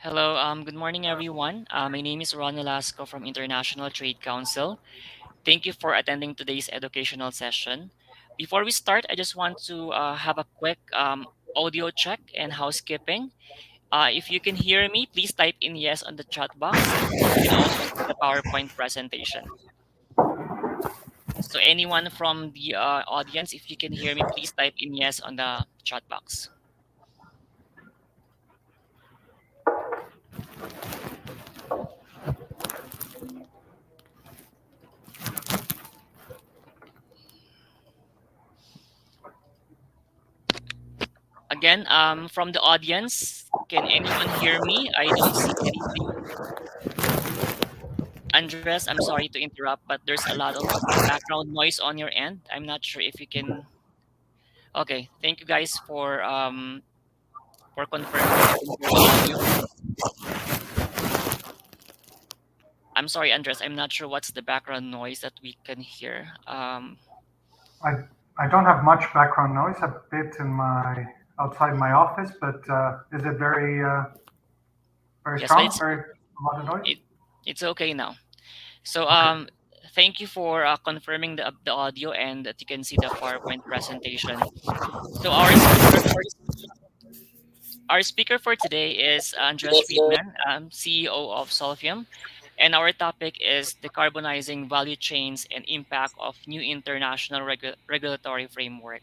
Hello, good morning, everyone. My name is Ron Velasco from International Trade Council. Thank you for attending today's educational session. Before we start, I just want to have a quick audio check and housekeeping. If you can hear me, please type in yes on the chat box, and you can also see the PowerPoint presentation. So anyone from the audience, if you can hear me, please type in yes on the chat box. Again, from the audience, can anyone hear me? I don't see anything. Andres, I'm sorry to interrupt, but there's a lot of background noise on your end. I'm not sure if you can. Okay, thank you guys for confirming that you can hear the audio. I'm sorry, Andres. I'm not sure what's the background noise that we can hear. I, I don't have much background noise, a bit in my outside my office, but is it very Yes, but strong? Very a lot of noise? it, it's okay now. So Okay. thank you for confirming the audio and that you can see the PowerPoint presentation. So our speaker for today is Andres Friedman, CEO of Solfium, and our topic is decarbonizing value chains and impact of new international regulatory framework.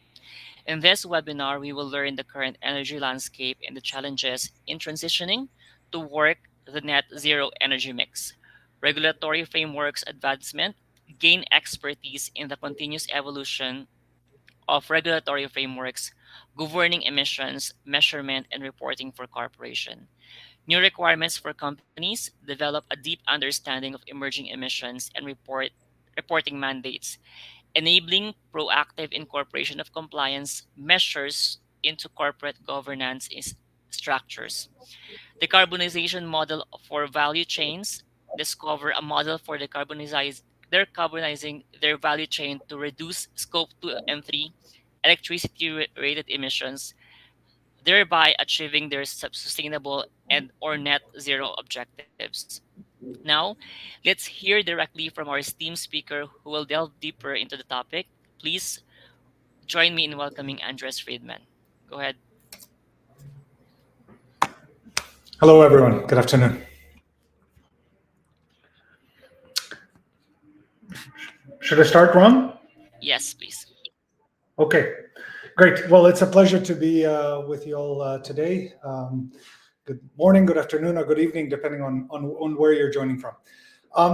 In this webinar, we will learn the current energy landscape and the challenges in transitioning toward the net zero energy mix, regulatory frameworks advancement, gain expertise in the continuous evolution of regulatory frameworks governing emissions, measurement, and reporting for corporation. New requirements for companies develop a deep understanding of emerging emissions and reporting mandates, enabling proactive incorporation of compliance measures into corporate governance structures. Decarbonization model for value chains discover a model for decarbonizing their value chain to reduce scope 2 and 3 electricity rated emissions, thereby achieving their sustainable and or net zero objectives. Now, let's hear directly from our esteemed speaker who will delve deeper into the topic. Please join me in welcoming Andres Friedman. Go ahead. Hello, everyone. Good afternoon. Should I start, Ron? Yes, please. Okay, great. Well, it's a pleasure to be with you all today. Good morning, good afternoon, or good evening, depending on where you're joining from.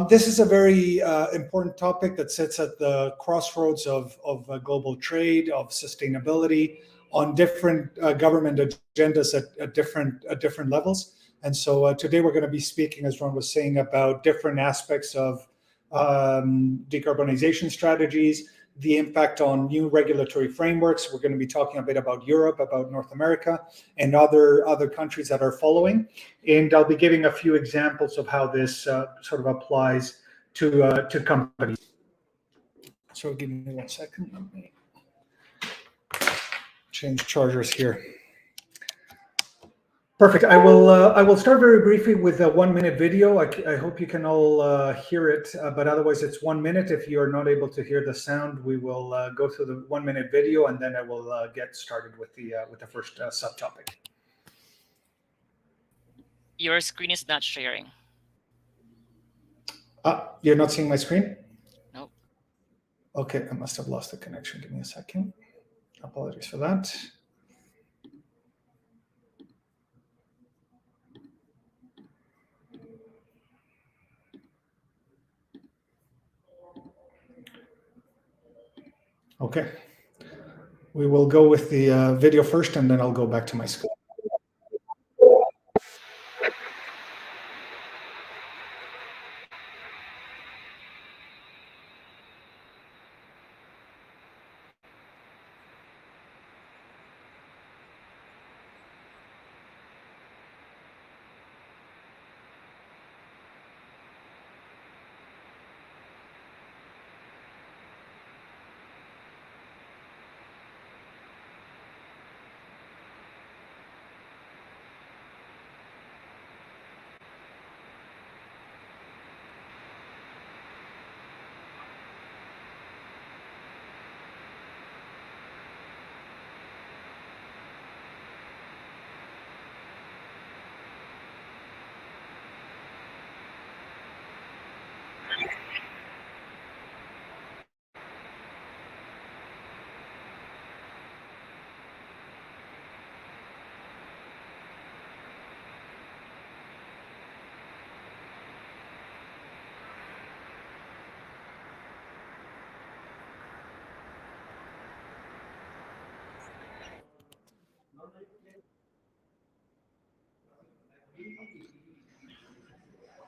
This is a very important topic that sits at the crossroads of global trade, of sustainability, on different government agendas at different levels. And so today we're going to be speaking, as Ron was saying, about different aspects of decarbonization strategies, the impact on new regulatory frameworks. We're going to be talking a bit about Europe, about North America, and other countries that are following. And I'll be giving a few examples of how this sort of applies to companies. So give me 1 second. Let me change chargers here. Perfect. I will start very briefly with a 1 minute video. I hope you can all hear it, but otherwise it's 1 minute. If you are not able to hear the sound, we will go through the 1 minute video, and then I will get started with the first subtopic. Your screen is not sharing. You're not seeing my screen? Nope. Okay, I must have lost the connection. Give me a second. Apologies for that. Okay. We will go with the video first, and then I'll go back to my screen.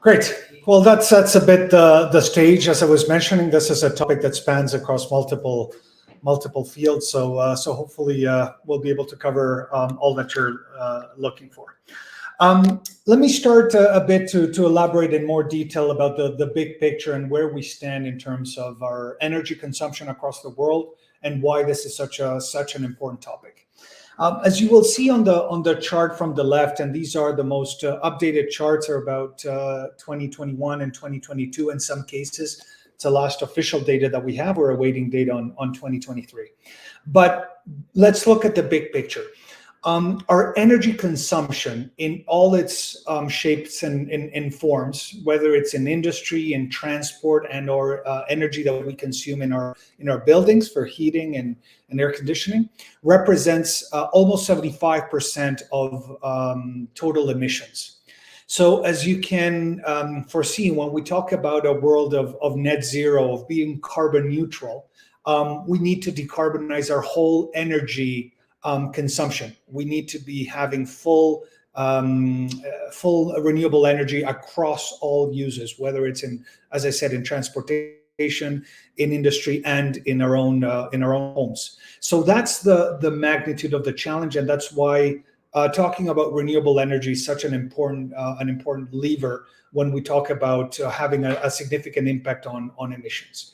Great. Well, that sets a bit the stage. As I was mentioning, this is a topic that spans across multiple fields. So hopefully we'll be able to cover all that you're looking for. Let me start a bit to elaborate in more detail about the big picture and where we stand in terms of our energy consumption across the world and why this is such an important topic. As you will see on the chart from the left, and these are the most updated charts, are about 2021 and 2022 in some cases. It's the last official data that we have. We're awaiting data on 2023. But let's look at the big picture. Our energy consumption in all its shapes and forms, whether it's in industry and transport and or energy that we consume in our buildings for heating and air conditioning, represents almost 75% of total emissions. So as you can foresee, when we talk about a world of net zero, of being carbon neutral, we need to decarbonize our whole energy consumption. We need to be having full renewable energy across all uses, whether it's in, as I said, in transportation, in industry, and in our own homes. So that's the magnitude of the challenge, and that's why talking about renewable energy is such an important lever when we talk about having a significant impact on emissions.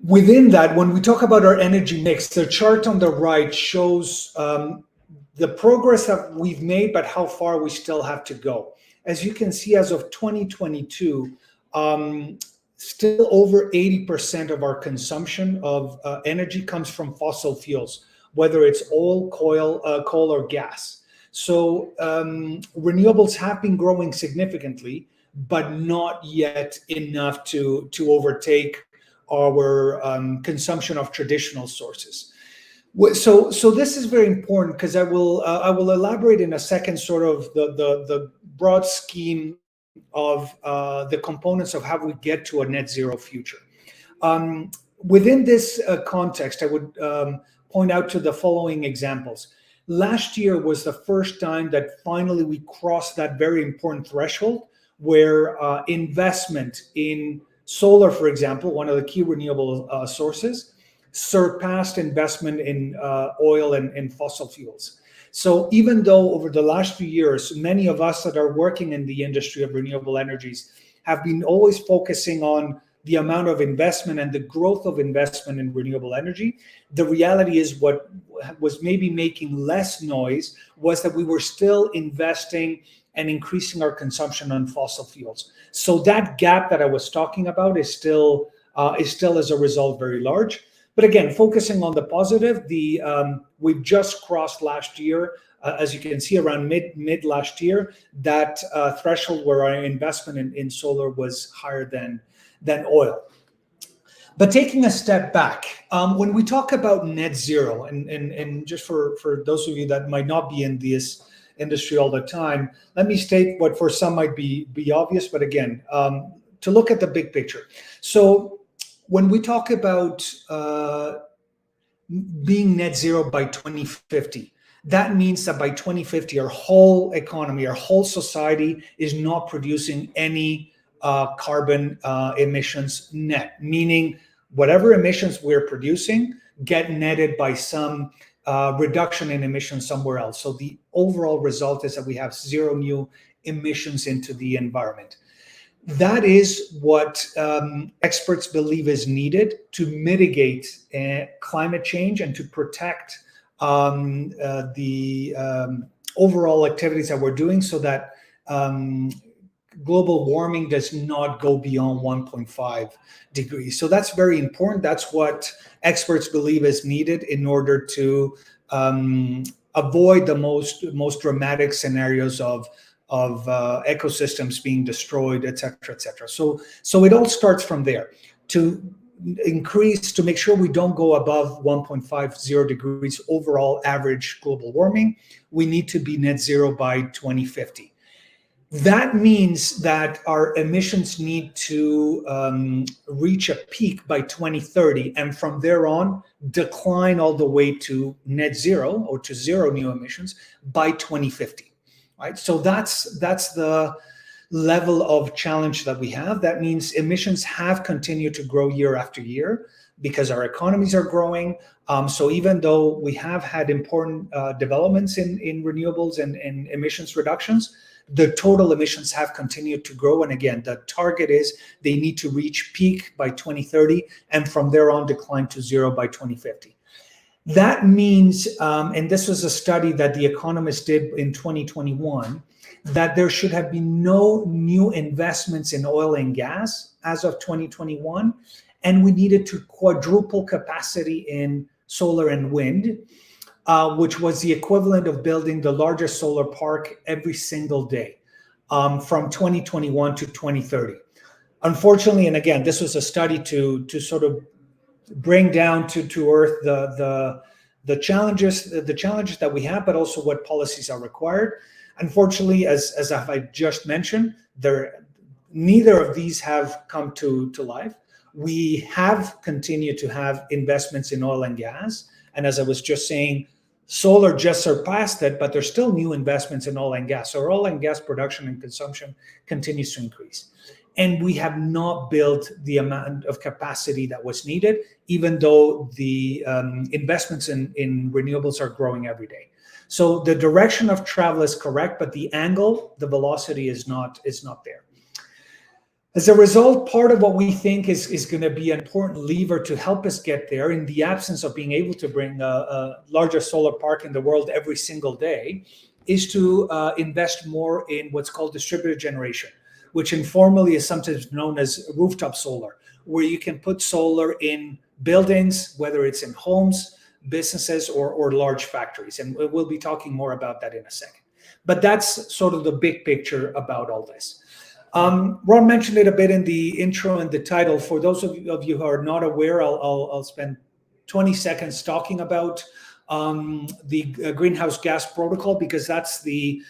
Within that, when we talk about our energy mix, the chart on the right shows the progress that we've made, but how far we still have to go. As you can see, as of 2022, still over 80% of our consumption of energy comes from fossil fuels, whether it's oil, coal, or gas. So renewables have been growing significantly, but not yet enough to overtake our consumption of traditional sources. So this is very important because I will elaborate in a second sort of the broad scheme of the components of how we get to a net zero future. Within this context, I would point out to the following examples. Last year was the first time that finally we crossed that very important threshold where investment in solar, for example, one of the key renewable sources, surpassed investment in oil and fossil fuels. So even though over the last few years, many of us that are working in the industry of renewable energies have been always focusing on the amount of investment and the growth of investment in renewable energy, the reality is what was maybe making less noise was that we were still investing and increasing our consumption on fossil fuels. So that gap that I was talking about is still as a result very large. But again, focusing on the positive, we've just crossed last year, as you can see, around mid last year, that threshold where our investment in solar was higher than oil. But taking a step back, when we talk about net zero, and just for those of you that might not be in this industry all the time, let me state what for some might be obvious, but again, to look at the big picture. So when we talk about being net zero by 2050, that means that by 2050, our whole economy, our whole society is not producing any carbon emissions net, meaning whatever emissions we're producing get netted by some reduction in emissions somewhere else. So the overall result is that we have zero new emissions into the environment. That is what experts believe is needed to mitigate climate change and to protect the overall activities that we're doing so that global warming does not go beyond 1.5 degrees. So that's very important. That's what experts believe is needed in order to avoid the most dramatic scenarios of ecosystems being destroyed, et cetera, et cetera. So it all starts from there. To make sure we don't go above 1.50 degrees overall average global warming, we need to be net zero by 2050. That means that our emissions need to reach a peak by 2030, and from there on, decline all the way to net zero or to zero new emissions by 2050. right? So that's the level of challenge that we have. That means emissions have continued to grow year after year because our economies are growing. So even though we have had important developments in renewables and emissions reductions, the total emissions have continued to grow. And again, the target is they need to reach peak by 2030 and from there on decline to zero by 2050. That means, and this was a study that The Economist did in 2021, that there should have been no new investments in oil and gas as of 2021, and we needed to quadruple capacity in solar and wind, which was the equivalent of building the largest solar park every single day from 2021 to 2030. Unfortunately, and again, this was a study to sort of bring down to earth the challenges that we have, but also what policies are required. Unfortunately, as I just mentioned, neither of these have come to life. We have continued to have investments in oil and gas, and as I was just saying, solar just surpassed it, but there's still new investments in oil and gas. So our oil and gas production and consumption continues to increase. And we have not built the amount of capacity that was needed, even though the investments in renewables are growing every day. So the direction of travel is correct, but the angle, the velocity is not there. As a result, part of what we think is going to be an important lever to help us get there, in the absence of being able to bring a larger solar park in the world every single day, is to invest more in what's called distributed generation, which informally is sometimes known as rooftop solar, where you can put solar in buildings, whether it's in homes, businesses, or large factories. And we'll be talking more about that in a second. But that's sort of the big picture about all this. Ron mentioned it a bit in the intro and the title. For those of you who are not aware, I'll spend 20 seconds talking about the greenhouse gas protocol, because that's the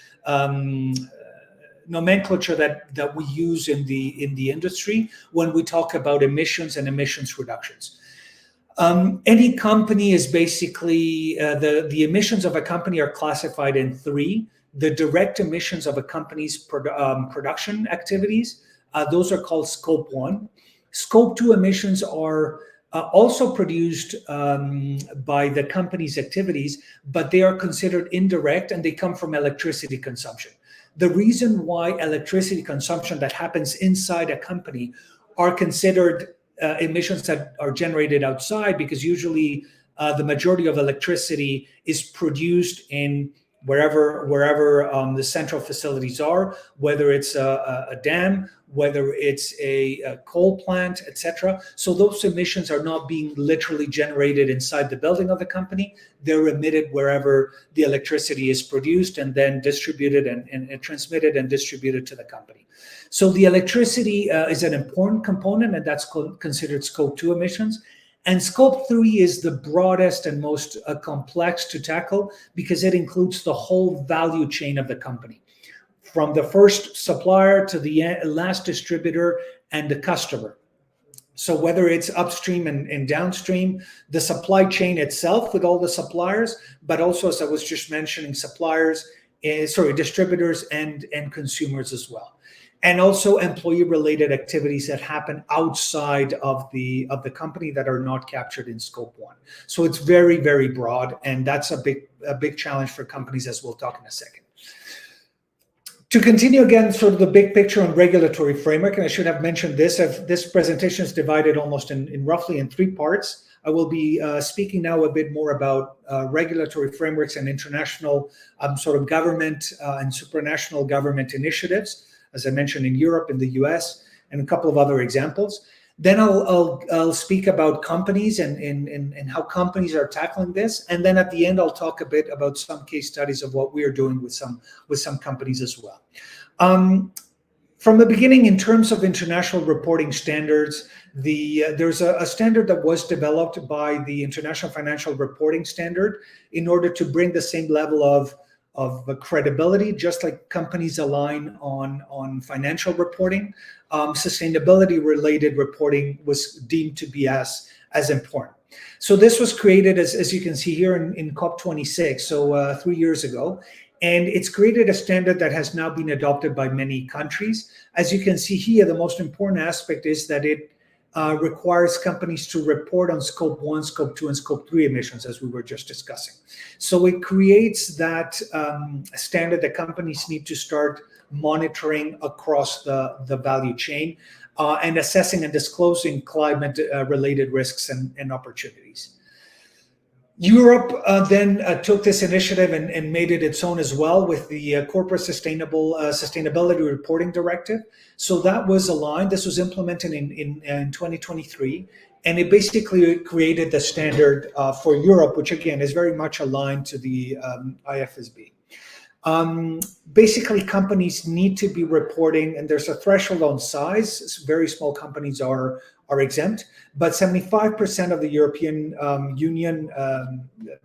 nomenclature that we use in the industry when we talk about emissions and emissions reductions. Any company is basically the emissions of a company are classified in three. The direct emissions of a company's production activities, those are called Scope 1. Scope 2 emissions are also produced by the company's activities, but they are considered indirect and they come from electricity consumption. The reason why electricity consumption that happens inside a company are considered emissions that are generated outside, because usually the majority of electricity is produced in wherever the central facilities are, whether it's a dam, whether it's a coal plant, etc. So those emissions are not being literally generated inside the building of the company. They're emitted wherever the electricity is produced and then distributed and transmitted and distributed to the company. So the electricity is an important component, and that's considered Scope 2 emissions. And Scope 3 is the broadest and most complex to tackle, because it includes the whole value chain of the company, from the first supplier to the last distributor and the customer. So whether it's upstream and downstream, the supply chain itself with all the suppliers, but also, as I was just mentioning, distributors and consumers as well. And also employee-related activities that happen outside of the company that are not captured in Scope 1. So it's very, very broad, and that's a big challenge for companies, as we'll talk in a second. To continue again, sort of the big picture on regulatory framework, and I should have mentioned this. This presentation is divided almost in roughly in three parts. I will be speaking now a bit more about regulatory frameworks and international sort of government and supranational government initiatives, as I mentioned, in Europe, in the US, and a couple of other examples. Then I'll speak about companies and how companies are tackling this. And then at the end, I'll talk a bit about some case studies of what we are doing with some companies as well. From the beginning, in terms of international reporting standards, there's a standard that was developed by the International Financial Reporting Standard in order to bring the same level of credibility. Just like companies align on financial reporting, sustainability related reporting was deemed to be as important. So this was created, as you can see here, in COP26, so 3 years ago. And it's created a standard that has now been adopted by many countries. As you can see here, the most important aspect is that it requires companies to report on Scope 1, Scope 2, and Scope 3 emissions, as we were just discussing. So it creates that standard that companies need to start monitoring across the value chain and assessing and disclosing climate-related risks and opportunities. Europe then took this initiative and made it its own as well with the Corporate Sustainability Reporting Directive. So that was aligned. This was implemented in 2023, and it basically created the standard for Europe, which again is very much aligned to the IFSB. Basically, companies need to be reporting, and there's a threshold on size. Very small companies are exempt, but 75% of the European Union,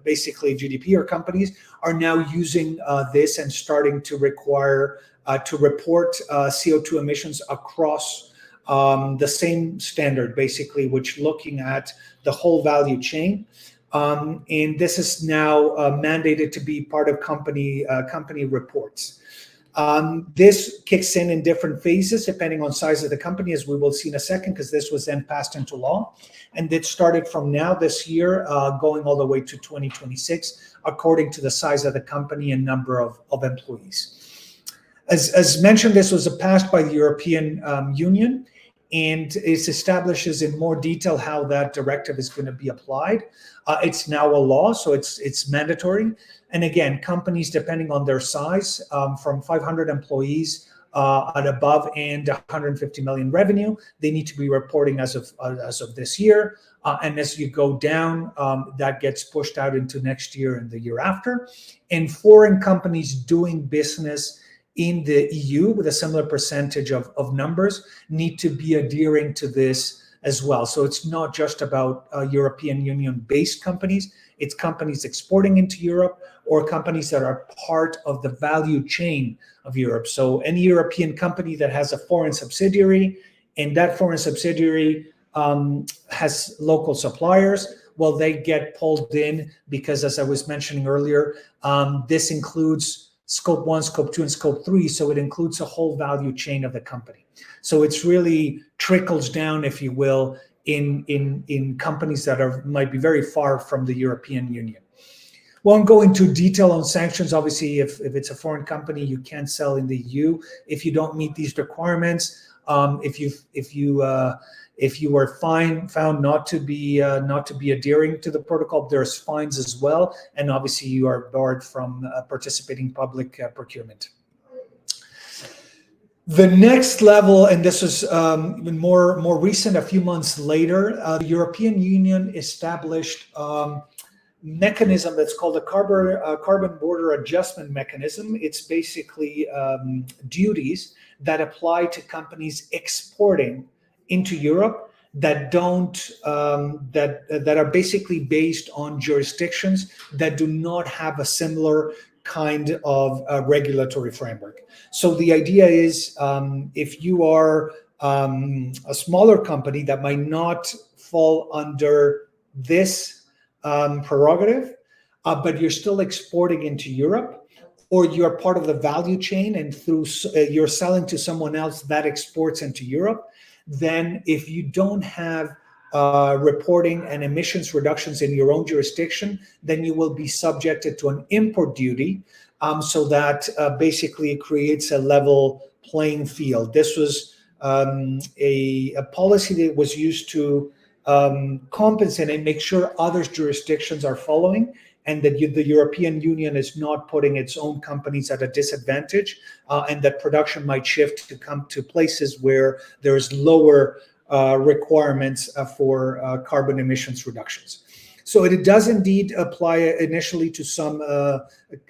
basically GDP or companies, are now using this and starting to require to report CO2 emissions across the same standard, basically, which looking at the whole value chain. And this is now mandated to be part of company reports. This kicks in different phases depending on size of the company, as we will see in a second, because this was then passed into law. And it started from now this year, going all the way to 2026, according to the size of the company and number of employees. As mentioned, this was passed by the European Union, and it establishes in more detail how that directive is going to be applied. It's now a law, so it's mandatory. And again, companies, depending on their size, from 500 employees and above and 150 million revenue, they need to be reporting as of this year. And as you go down, that gets pushed out into next year and the year after. And foreign companies doing business in the EU with a similar percentage of numbers need to be adhering to this as well. So it's not just about European Union-based companies, it's companies exporting into Europe or companies that are part of the value chain of Europe. So any European company that has a foreign subsidiary and that foreign subsidiary has local suppliers, well, they get pulled in because, as I was mentioning earlier, this includes Scope 1, Scope 2, and Scope 3, so it includes a whole value chain of the company. So it's really trickles down, if you will, in companies that might be very far from the European Union. Won't go into detail on sanctions. Obviously, if it's a foreign company, you can't sell in the EU if you don't meet these requirements. If you were found not to be adhering to the protocol, there's fines as well, and obviously you are barred from participating in public procurement. The next level, and this is even more recent, a few months later, the European Union established mechanism that's called a carbon border adjustment mechanism. It's basically duties that apply to companies exporting into Europe that don't that are basically based on jurisdictions that do not have a similar kind of regulatory framework. So the idea is, if you are a smaller company that might not fall under this prerogative, but you're still exporting into Europe, or you're part of the value chain and through you're selling to someone else that exports into Europe, then if you don't have reporting and emissions reductions in your own jurisdiction, then you will be subjected to an import duty, so that basically it creates a level playing field. This was a policy that was used to compensate and make sure other jurisdictions are following, and that the European Union is not putting its own companies at a disadvantage, and that production might shift to come to places where there's lower requirements for carbon emissions reductions. So it does indeed apply initially to some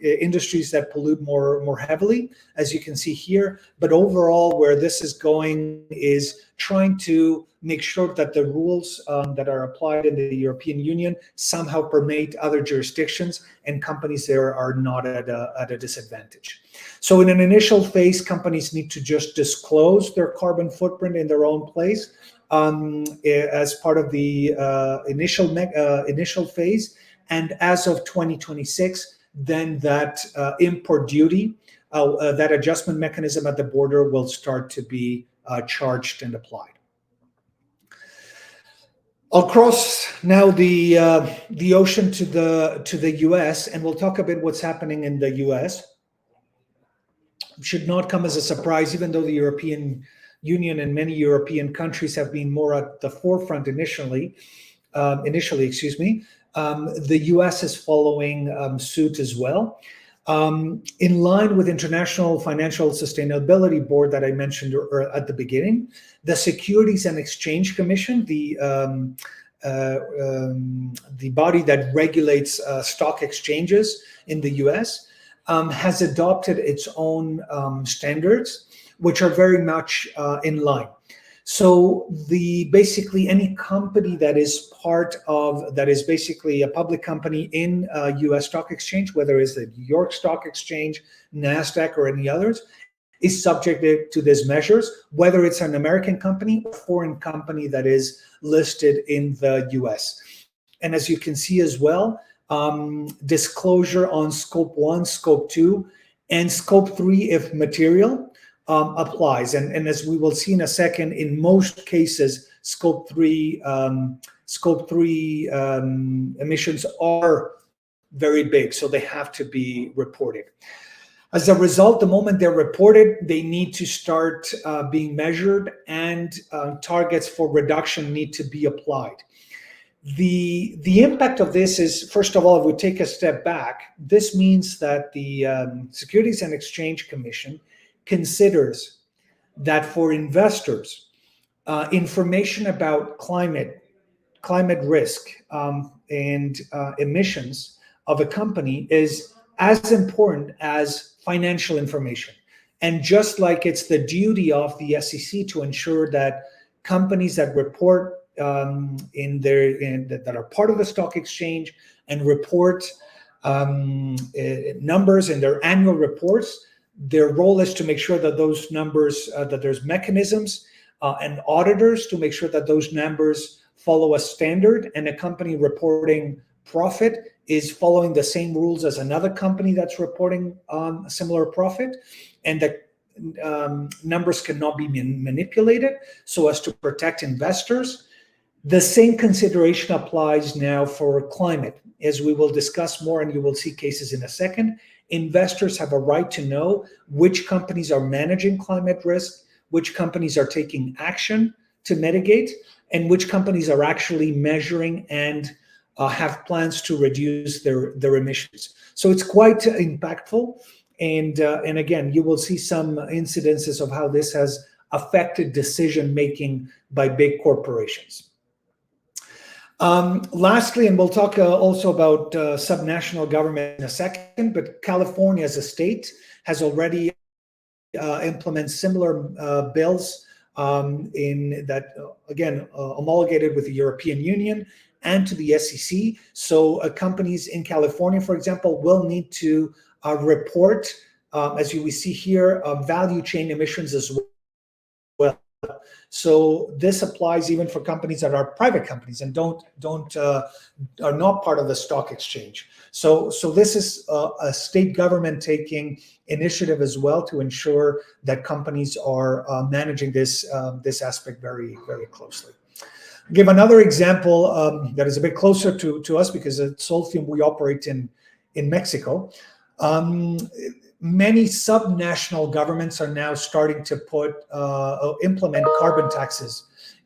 industries that pollute more heavily, as you can see here. But overall, where this is going is trying to make sure that the rules that are applied in the European Union somehow permeate other jurisdictions, and companies there are not at a disadvantage. So in an initial phase, companies need to just disclose their carbon footprint in their own place as part of the initial phase. And as of 2026, then that import duty, that adjustment mechanism at the border will start to be charged and applied. I'll cross now the ocean to the U.S. and we'll talk a bit what's happening in the U.S. Should not come as a surprise, even though the European Union and many European countries have been more at the forefront initially, excuse me. The U.S. is following suit as well. In line with International Financial Sustainability Board that I mentioned at the beginning, the Securities and Exchange Commission, the body that regulates stock exchanges in the U.S., has adopted its own standards, which are very much in line. So basically any company that is basically a public company in a U.S. stock exchange, whether it's the New York Stock Exchange, NASDAQ, or any others, is subject to these measures, whether it's an American company or foreign company that is listed in the U.S. And as you can see as well, disclosure on Scope 1, Scope 2, and Scope 3, if material, applies. And as we will see in a second, in most cases, Scope 3 emissions are very big, so they have to be reported. As a result, the moment they're reported, they need to start being measured, and targets for reduction need to be applied. The impact of this is, first of all, if we take a step back, this means that the Securities and Exchange Commission considers that for investors, information about climate risk and emissions of a company is as important as financial information. And just like it's the duty of the SEC to ensure that companies that report that are part of the stock exchange and report numbers in their annual reports, their role is to make sure that those numbers, that there's mechanisms and auditors to make sure that those numbers follow a standard, and a company reporting profit is following the same rules as another company that's reporting a similar profit, and that numbers cannot be manipulated so as to protect investors. The same consideration applies now for climate. As we will discuss more, and you will see cases in a second, investors have a right to know which companies are managing climate risk, which companies are taking action to mitigate, and which companies are actually measuring and have plans to reduce their emissions. So it's quite impactful. And again, you will see some incidences of how this has affected decision-making by big corporations. Lastly, and we'll talk also about subnational government in a second, but California as a state has already implemented similar bills in that, again, homologated with the European Union and to the SEC. So companies in California, for example, will need to report, as you will see here, value chain emissions as well. So this applies even for companies that are private companies and are not part of the stock exchange. So this is a state government taking initiative as well to ensure that companies are managing this aspect very, very closely. I'll give another example that is a bit closer to us, because at Solfium we operate in Mexico. Many subnational governments are now starting to implement carbon taxes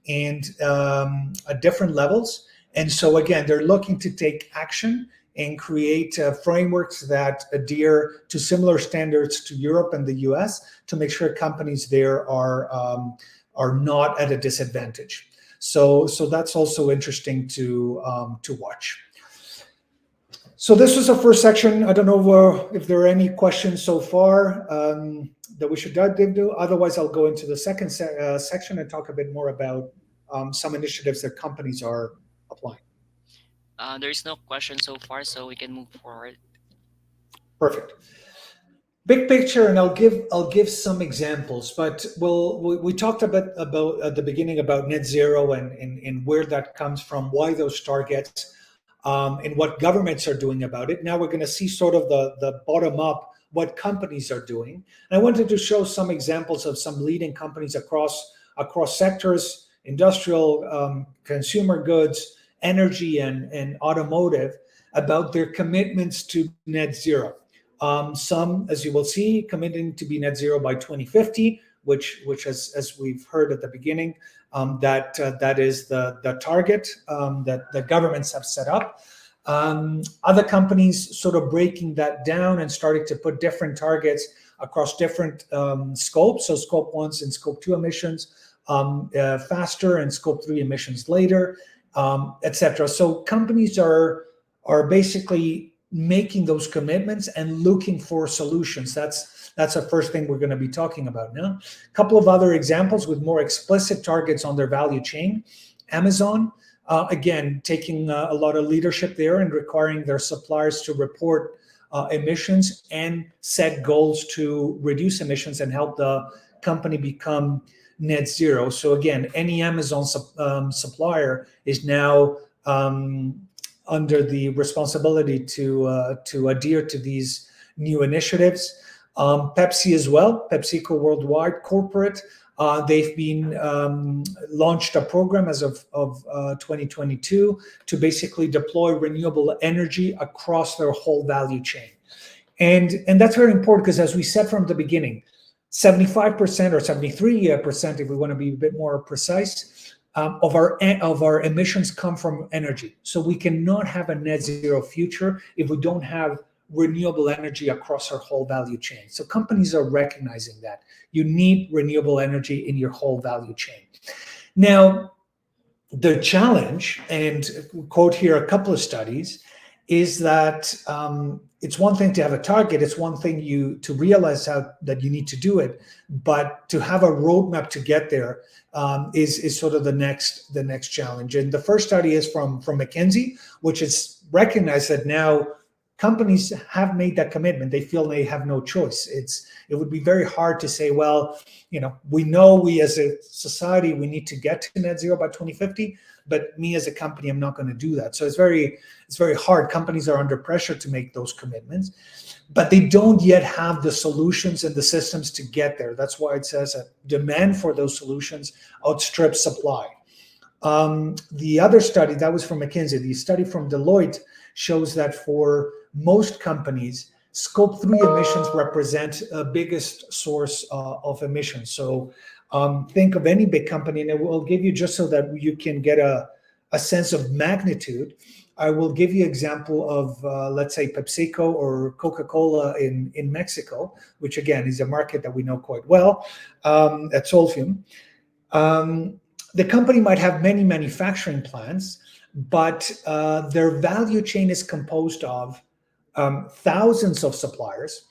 and at different levels. And so again, they're looking to take action and create frameworks that adhere to similar standards to Europe and the US to make sure companies there are not at a disadvantage. So that's also interesting to watch. So this was the first section. I don't know if there are any questions so far that we should dive into. Otherwise, I'll go into the second section and talk a bit more about some initiatives that companies are applying. There is no question so far, so we can move forward. Perfect. Big picture, and I'll give some examples. But we talked a bit about at the beginning about net zero and where that comes from, why those targets. and what governments are doing about it. Now we're going to see sort of the bottom up, what companies are doing. And I wanted to show some examples of some leading companies across sectors, industrial, consumer goods, energy, and automotive, about their commitments to net zero. Some, as you will see, committing to be net zero by 2050, which as we've heard at the beginning, that is the target that governments have set up. Other companies sort of breaking that down and starting to put different targets across different scopes. So scope 1 and scope 2 emissions faster, and scope 3 emissions later, etc. So companies are basically making those commitments and looking for solutions. That's the first thing we're going to be talking about now. A couple of other examples with more explicit targets on their value chain. Amazon, again, taking a lot of leadership there and requiring their suppliers to report emissions and set goals to reduce emissions and help the company become net zero. So again, any Amazon supplier is now under the responsibility to adhere to these new initiatives. Pepsi as well, PepsiCo Worldwide Corporate. They've been launched a program as of 2022 to basically deploy renewable energy across their whole value chain. And that's very important because, as we said from the beginning, 75% or 73%, if we want to be a bit more precise, of our emissions come from energy. So we cannot have a net zero future if we don't have renewable energy across our whole value chain. So companies are recognizing that you need renewable energy in your whole value chain. Now, the challenge, and quote here a couple of studies, is that it's one thing to have a target, it's one thing to realize that you need to do it, but to have a roadmap to get there is sort of the next challenge. And the first study is from McKinsey, which is recognized that now companies have made that commitment. They feel they have no choice. It would be very hard to say, well, we know we as a society, we need to get to net zero by 2050, but me as a company, I'm not going to do that. So it's very hard. Companies are under pressure to make those commitments, but they don't yet have the solutions and the systems to get there. That's why it says that demand for those solutions outstrips supply. The other study, that was from McKinsey, the study from Deloitte shows that for most companies, scope 3 emissions represent a biggest source of emissions. So think of any big company, and it will give you, just so that you can get a sense of magnitude, I will give you an example of, let's say, PepsiCo or Coca-Cola in Mexico, which again is a market that we know quite well at Solfium. The company might have many manufacturing plants, but their value chain is composed of thousands of suppliers.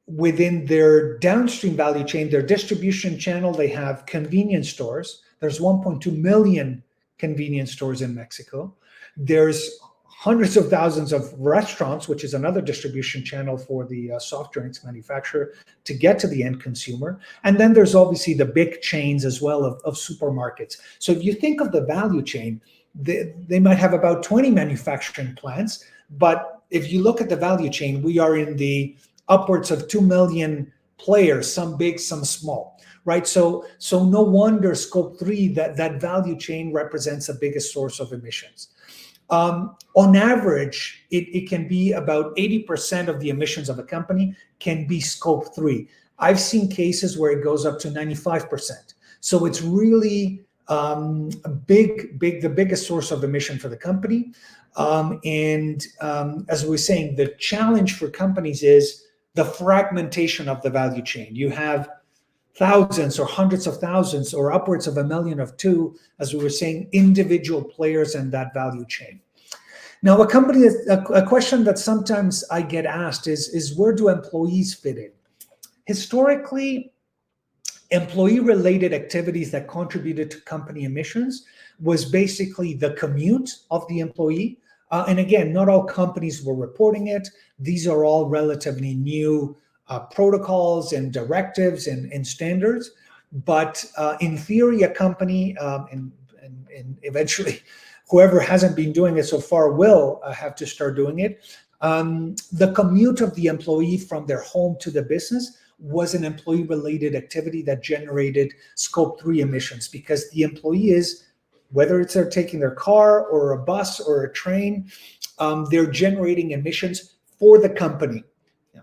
Within their downstream value chain, their distribution channel, they have convenience stores. There's 1.2 million convenience stores in Mexico. There's hundreds of thousands of restaurants, which is another distribution channel for the soft drinks manufacturer to get to the end consumer. And then there's obviously the big chains as well of supermarkets. So if you think of the value chain, they might have about 20 manufacturing plants, but if you look at the value chain, we are in the upwards of 2 million players, some big, some small, right? So no wonder scope 3, that value chain represents the biggest source of emissions. On average, it can be about 80% of the emissions of a company can be scope 3. I've seen cases where it goes up to 95%. So it's really the biggest source of emission for the company. As we were saying, the challenge for companies is the fragmentation of the value chain. You have thousands or hundreds of thousands or upwards of 1 million of two, as we were saying, individual players in that value chain. Now, a question that sometimes I get asked is where do employees fit in? Historically, employee-related activities that contributed to company emissions was basically the commute of the employee. And again, not all companies were reporting it. These are all relatively new protocols and directives and standards. But in theory, a company and eventually whoever hasn't been doing it so far will have to start doing it. The commute of the employee from their home to the business was an employee-related activity that generated Scope 3 emissions, because the employee is, whether it's they're taking their car or a bus or a train, they're generating emissions for the company. Yeah.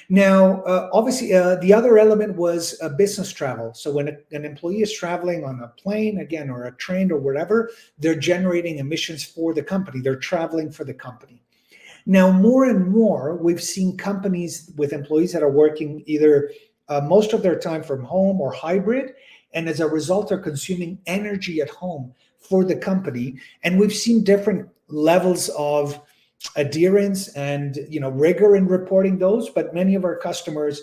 Now, obviously, the other element was business travel. So when an employee is traveling on a plane, again, or a train or whatever, they're generating emissions for the company. They're traveling for the company. Now, more and more, we've seen companies with employees that are working either most of their time from home or hybrid, and as a result, are consuming energy at home for the company. And we've seen different levels of adherence and rigor in reporting those, but many of our customers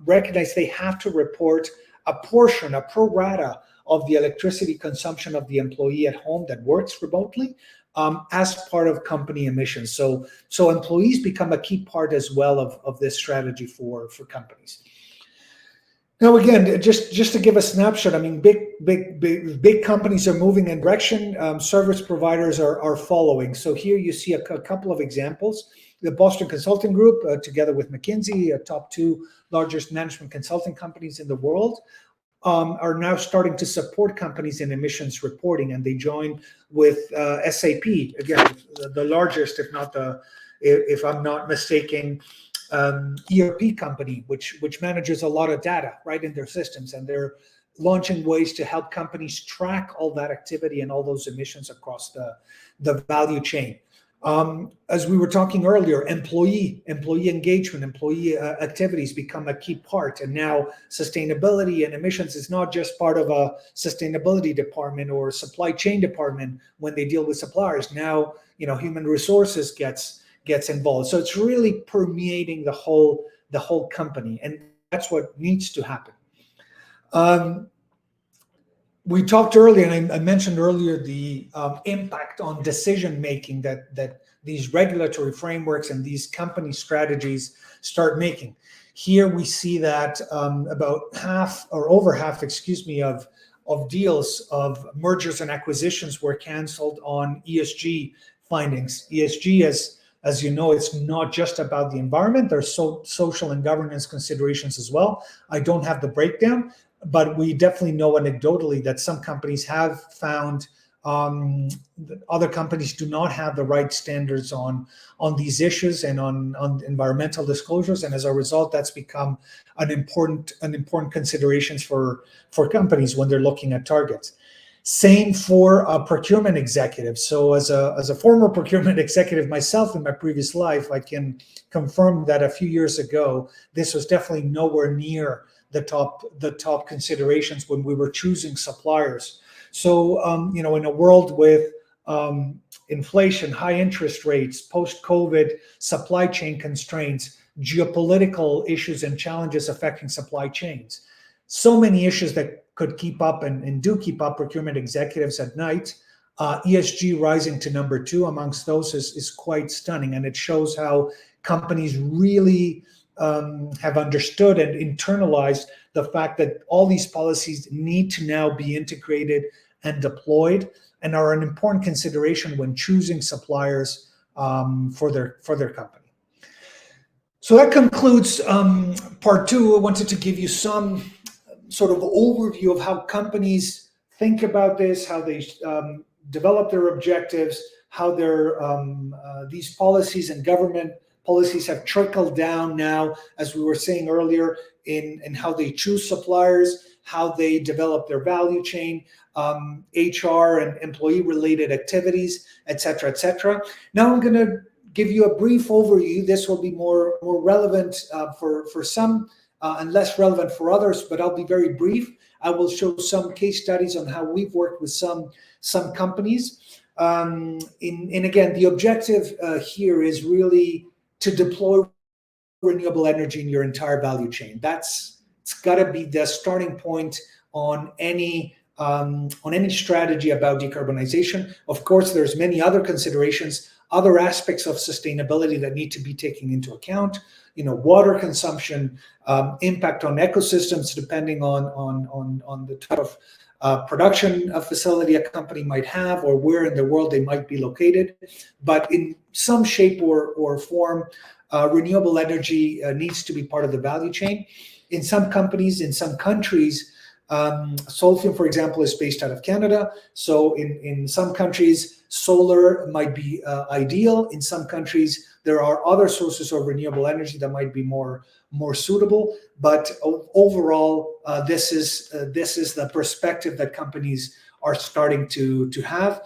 recognize they have to report a portion, a pro rata of the electricity consumption of the employee at home that works remotely, as part of company emissions. So employees become a key part as well of this strategy for companies. Now, again, just to give a snapshot, I mean, big companies are moving in direction. Service providers are following. So here you see a couple of examples. The Boston Consulting Group, together with McKinsey, top 2 largest management consulting companies in the world, are now starting to support companies in emissions reporting, and they join with SAP, again, the largest, if I'm not mistaken, ERP company, which manages a lot of data right in their systems, and they're launching ways to help companies track all that activity and all those emissions across the value chain. As we were talking earlier, employee engagement, employee activities become a key part. And now sustainability and emissions is not just part of a sustainability department or supply chain department when they deal with suppliers. Now, human resources gets involved. So it's really permeating the whole company. And that's what needs to happen. We talked earlier, and I mentioned earlier, the impact on decision making that these regulatory frameworks and these company strategies start making. Here we see that about half, or over half, of deals of mergers and acquisitions were canceled on ESG findings. ESG, as you know, it's not just about the environment. There's social and governance considerations as well. I don't have the breakdown, but we definitely know anecdotally that some companies have found other companies do not have the right standards on these issues and on environmental disclosures, and as a result, that's become an important considerations for companies when they're looking at targets. Same for procurement executives. So as a former procurement executive myself in my previous life, I can confirm that a few years ago, this was definitely nowhere near the top considerations when we were choosing suppliers. So, in a world with inflation, high interest rates, post-COVID supply chain constraints, geopolitical issues and challenges affecting supply chains, so many issues that could keep up and do keep up procurement executives at night. ESG rising to number 2 amongst those is quite stunning, and it shows how companies really have understood and internalized the fact that all these policies need to now be integrated and deployed, and are an important consideration when choosing suppliers for their company. So that concludes part 2. I wanted to give you some sort of overview of how companies think about this, how they develop their objectives, how these policies and government policies have trickled down now, as we were saying earlier, in how they choose suppliers, how they develop their value chain, HR and employee-related activities, et cetera, et cetera. Now I'm going to give you a brief overview. This will be more relevant for some and less relevant for others, but I'll be very brief. I will show some case studies on how we've worked with some companies. And again, the objective here is really to deploy renewable energy in your entire value chain. It's got to be the starting point on any strategy about decarbonization. Of course, there's many other considerations, other aspects of sustainability that need to be taken into account. Water consumption, impact on ecosystems, depending on the type of production facility a company might have, or where in the world they might be located. But in some shape or form, renewable energy needs to be part of the value chain. In some companies, in some countries, Solfium, for example, is based out of Canada. So in some countries, solar might be ideal. In some countries, there are other sources of renewable energy that might be more suitable. But overall, this is the perspective that companies are starting to have.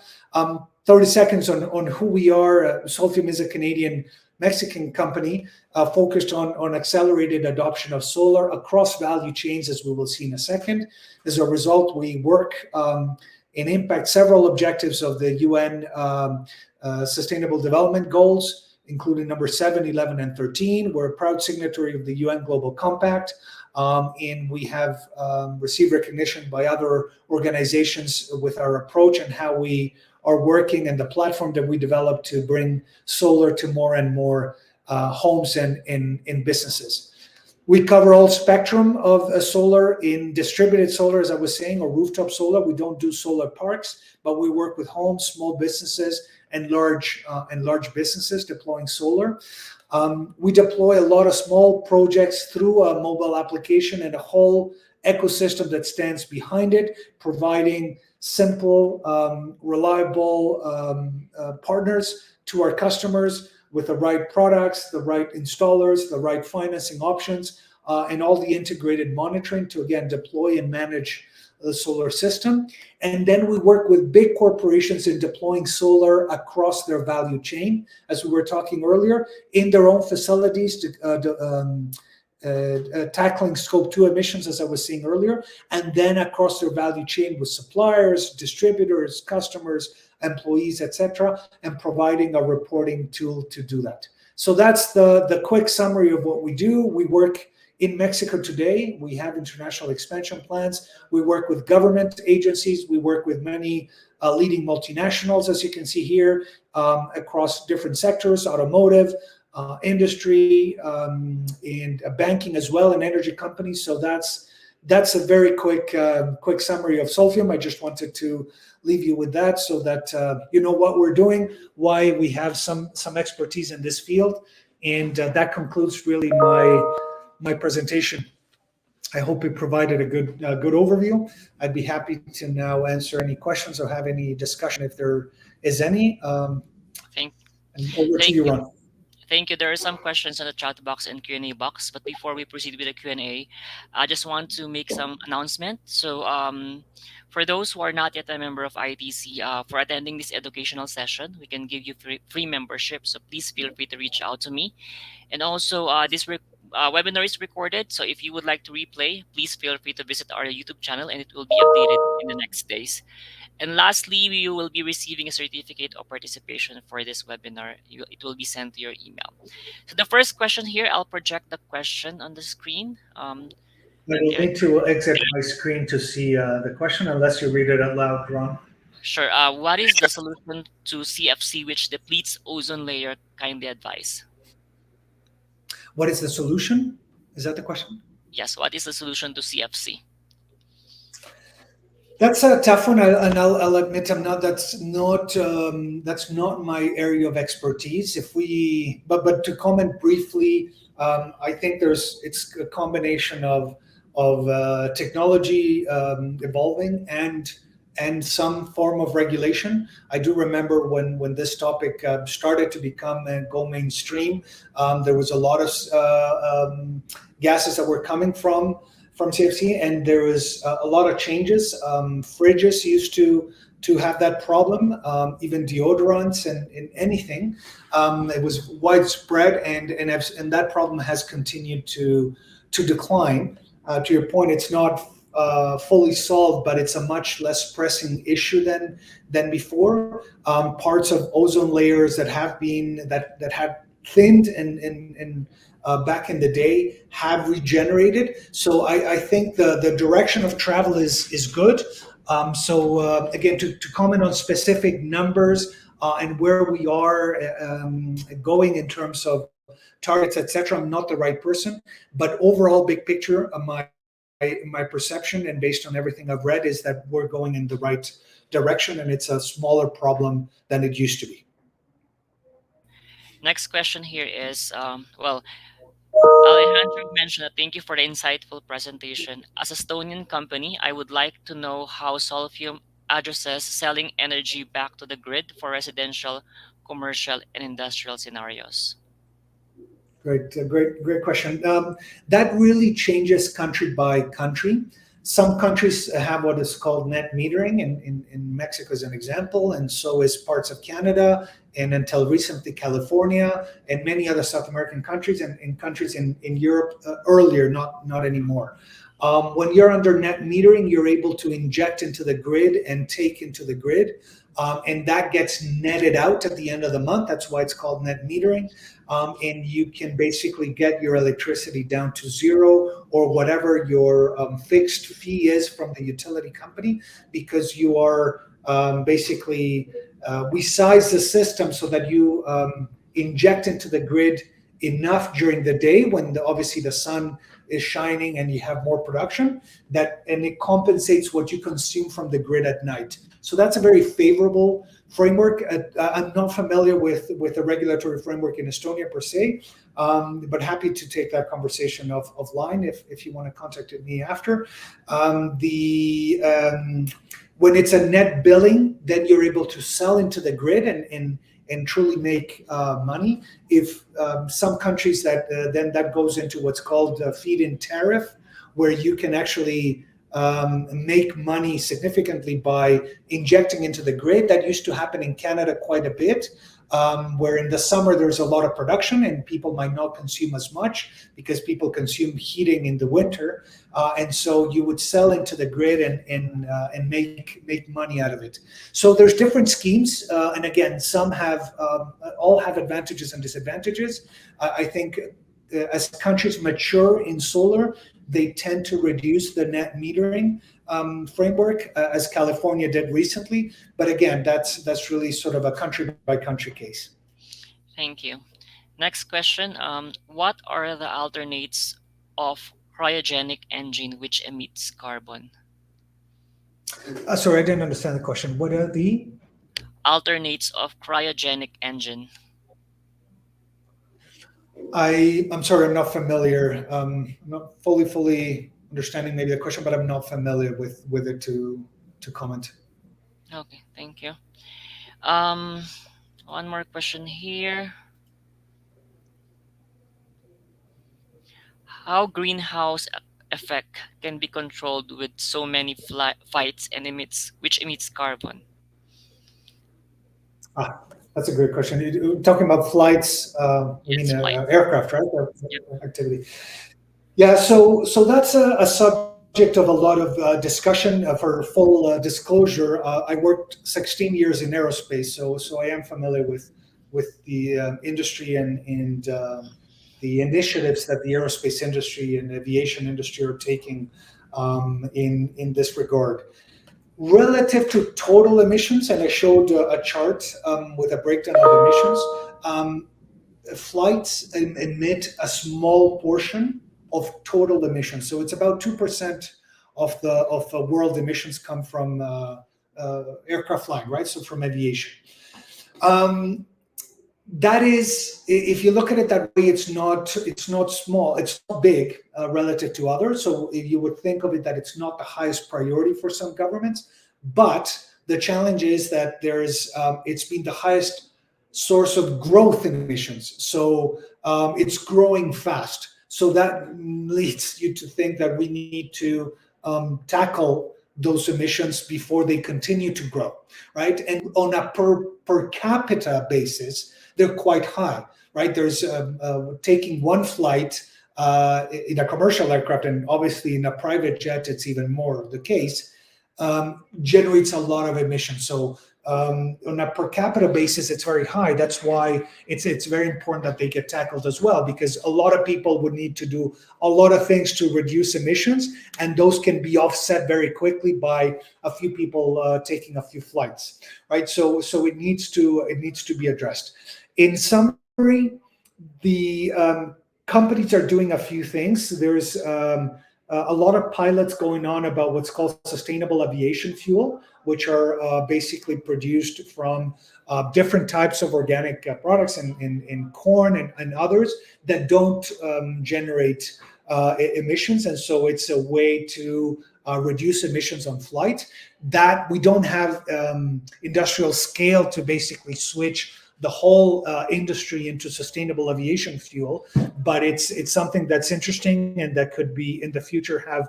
30 seconds on who we are. Solfium is a Canadian Mexican company focused on accelerated adoption of solar across value chains, as we will see in a second. As a result, we work and impact several objectives of the UN Sustainable Development Goals, including number 7, 11, and 13. We're a proud signatory of the UN Global Compact, and we have received recognition by other organizations with our approach and how we are working, and the platform that we developed to bring solar to more and more homes and in businesses. We cover all spectrum of solar in distributed solar, as I was saying, or rooftop solar. We don't do solar parks, but we work with homes, small businesses, and large businesses deploying solar. We deploy a lot of small projects through a mobile application and a whole ecosystem that stands behind it, providing simple, reliable partners to our customers with the right products, the right installers, the right financing options, and all the integrated monitoring to, again, deploy and manage the solar system. And then we work with big corporations in deploying solar across their value chain, as we were talking earlier, in their own facilities, tackling scope 2 emissions, as I was saying earlier, and then across their value chain with suppliers, distributors, customers, employees, etc., and providing a reporting tool to do that. So that's the quick summary of what we do. We work in Mexico today. We have international expansion plans. We work with government agencies. We work with many leading multinationals, as you can see here, across different sectors, automotive, industry, and banking as well, and energy companies. So that's a very quick summary of Solfium. I just wanted to leave you with that so that you know what we're doing, why we have some expertise in this field, and that concludes really my presentation. I hope it provided a good overview. I'd be happy to now answer any questions or have any discussion if there is any. Thank, And over to thank you, you. Ron. Thank you. There are some questions in the chat box and Q&A box, but before we proceed with the Q&A, I just want to make some announcement. So for those who are not yet a member of ITC, for attending this educational session, we can give you free membership. So please feel free to reach out to me. And also, this webinar is recorded. So if you would like to replay, please feel free to visit our YouTube channel and it will be updated in the next days. And lastly, you will be receiving a certificate of participation for this webinar. It will be sent to your email. So the first question here, I'll project the question on the screen. I will There, need to exit my screen to see the question, unless you read it out loud, Ron. sure. What is the solution to CFC which depletes ozone layer? Kindly advise. What is the solution? Is that the question? Yes, what is the solution to CFC? That's a tough one, I'll admit that's not my area of expertise. But to comment briefly, I think it's a combination of technology evolving and some form of regulation. I do remember when this topic started to become and go mainstream, there was a lot of gases that were coming from CFC, and there was a lot of changes. Fridges used to have that problem, even deodorants and anything. It was widespread, and that problem has continued to decline. To your point, it's not fully solved, but it's a much less pressing issue than before. Parts of ozone layers that had thinned and back in the day have regenerated. So I think the direction of travel is good. Again, to comment on specific numbers and where we are going in terms of targets, etc., I'm not the right person. But overall, big picture, my my perception and based on everything I've read is that we're going in the right direction, and it's a smaller problem than it used to be. Next question here is, Alejandro mentioned that thank you for the insightful presentation. As a Estonian company, I would like to know how Solfium addresses selling energy back to the grid for residential, commercial, and industrial scenarios. Great question. That really changes country by country. Some countries have what is called net metering, in Mexico as an example, and so is parts of Canada, and until recently California, and many other South American countries, and in countries in Europe earlier, not anymore. When you're under net metering, you're able to inject into the grid and take into the grid, and that gets netted out at the end of the month. That's why it's called net metering. And you can basically get your electricity down to zero or whatever your fixed fee is from the utility company, because you are basically, we size the system so that you inject into the grid enough during the day when obviously the sun is shining and you have more production, and it compensates what you consume from the grid at night. So that's a very favorable framework. I'm not familiar with the regulatory framework in Estonia per se, but happy to take that conversation offline if you want to contact me after. When it's a net billing, then you're able to sell into the grid and truly make money. If some countries then that goes into what's called a feed-in tariff, where you can actually make money significantly by injecting into the grid. That used to happen in Canada quite a bit, where in the summer there's a lot of production and people might not consume as much because people consume heating in the winter, and so you would sell into the grid and make money out of it. So there's different schemes, and again, some all have advantages and disadvantages. I think as countries mature in solar, they tend to reduce the net metering framework, as California did recently. But again, that's really sort of a country by country case. Thank you. Next question. What are the alternates of cryogenic engine which emits carbon? Sorry, I didn't understand the question. What are the alternates of cryogenic engine? I'm sorry, I'm not familiar. I'm not fully understanding maybe the question, but I'm not familiar with it to comment. Okay, thank you. One more question here. How greenhouse effect can be controlled with so many flights and which emits carbon? That's a great question. You're talking about flights, Yes, flights. Aircraft, right? Yep. Activity. Yeah, so that's a subject of a lot of discussion. For full disclosure, I worked 16 years in aerospace, so I am familiar with the industry and the initiatives that the aerospace industry and aviation industry are taking in this regard. Relative to total emissions, and I showed a chart with a breakdown of emissions, flights emit a small portion of total emissions. So it's about 2% of the world emissions come from aircraft flying, right? So from aviation. That is, if you look at it that way, it's not small, it's not big relative to others. So you would think of it that it's not the highest priority for some governments, but the challenge is that it's been the highest source of growth in emissions. So it's growing fast. So that leads you to think that we need to tackle those emissions before they continue to grow, right? And on a per capita basis, they're quite high, right? There's taking one flight in a commercial aircraft, and obviously in a private jet, it's even more the case, generates a lot of emissions. So on a per capita basis, it's very high. That's why it's very important that they get tackled as well, because a lot of people would need to do a lot of things to reduce emissions, and those can be offset very quickly by a few people taking a few flights, right? So it needs to be addressed. In summary, the companies are doing a few things. There's a lot of pilots going on about what's called sustainable aviation fuel, which are basically produced from different types of organic products in corn and others that don't generate emissions. And so it's a way to reduce emissions on flight. That we don't have industrial scale to basically switch the whole industry into sustainable aviation fuel, but it's something that's interesting and that could be in the future have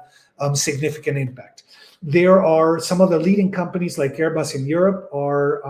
significant impact. There are some of the leading companies like Airbus in Europe are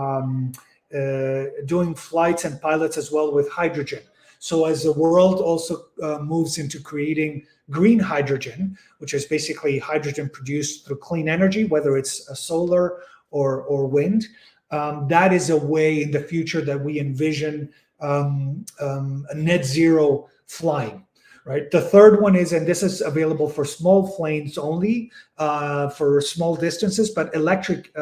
doing flights and pilots as well with hydrogen. So as the world also moves into creating green hydrogen, which is basically hydrogen produced through clean energy, whether it's solar or wind, that is a way in the future that we envision a net zero flying. Right. The third one is, and this is available for small planes only, for small distances, but electric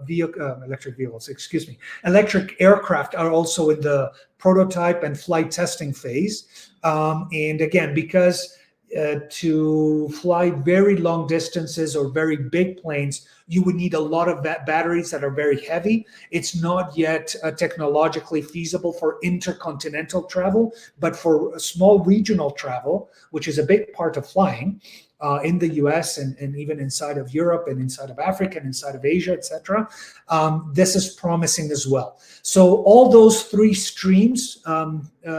vehicles, excuse me, electric aircraft are also in the prototype and flight testing phase. And again, because to fly very long distances or very big planes, you would need a lot of batteries that are very heavy. It's not yet technologically feasible for intercontinental travel, but for small regional travel, which is a big part of flying, in the US and even inside of Europe and inside of Africa and inside of Asia, etc. This is promising as well. So all those three streams,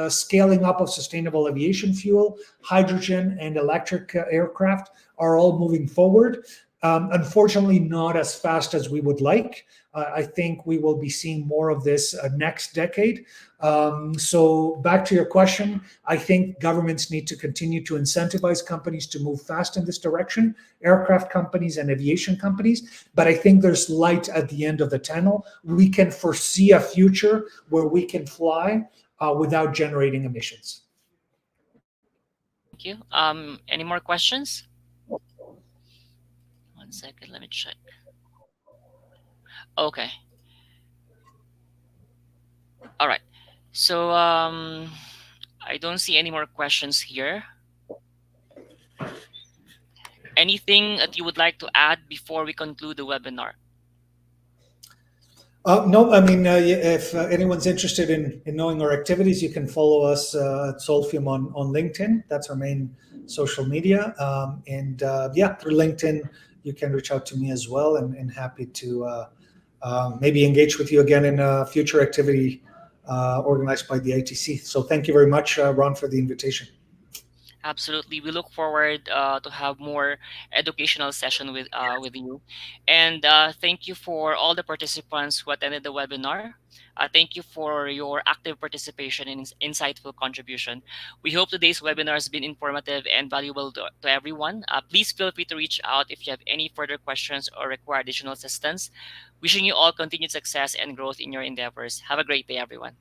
scaling up of sustainable aviation fuel, hydrogen, and electric aircraft are all moving forward. Unfortunately, not as fast as we would like. I think we will be seeing more of this next decade. So back to your question, I think governments need to continue to incentivize companies to move fast in this direction, aircraft companies and aviation companies. But I think there's light at the end of the tunnel. We can foresee a future where we can fly without generating emissions. Thank you. Any more questions? One second, let me check. Okay. All right. So I don't see any more questions here. Anything that you would like to add before we conclude the webinar? No, I mean, if anyone's interested in knowing our activities, you can follow us at Solfium on LinkedIn. That's our main social media. And yeah, through LinkedIn, you can reach out to me as well, and happy to maybe engage with you again in a future activity organized by the ITC. So thank you very much, Ron, for the invitation. Absolutely, we look forward to have more educational session with you, and thank you for all the participants who attended the webinar. Thank you for your active participation and insightful contribution. We hope today's webinar has been informative and valuable to everyone. Please feel free to reach out if you have any further questions or require additional assistance. Wishing you all continued success and growth in your endeavors. Have a great day, everyone.